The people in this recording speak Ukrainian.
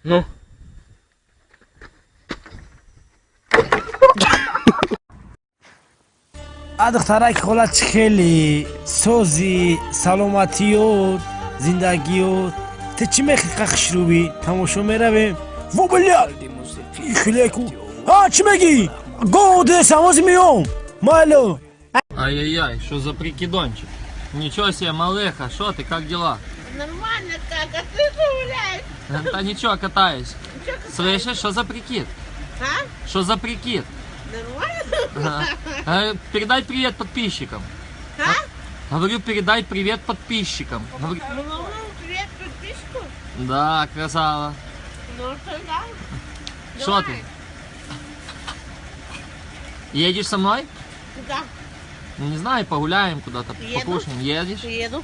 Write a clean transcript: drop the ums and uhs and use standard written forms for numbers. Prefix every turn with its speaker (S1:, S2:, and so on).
S1: Ну.
S2: دخترک خالت خیلی سوزی سلامتیوت زندگیوت ته چی میخی قخش رو بی تماشا میرویم و بلیا خیلی کو چی میگی گوده سمازی میام мало.
S1: Ай-яй-яй, что за прикидончик? Ничего себе, малыха, что ты, как дела?
S3: Нормально так, а ты что гуляешь?
S1: Да ничего, катаюсь. Слышишь, что за прикид?
S3: А?
S1: Что за прикид?
S3: Нормально?
S1: Передай привет подписчикам.
S3: А?
S1: Говорю, передай привет подписчикам. Говорю,
S3: Ну, привет подписку.
S1: да, красава.
S3: Ну, тогда.
S1: Что ты? Едешь со мной?
S3: Куда?
S1: Ну, не знаю, погуляем куда-то,
S3: Еду.
S1: покушаем. Едешь?
S3: Еду.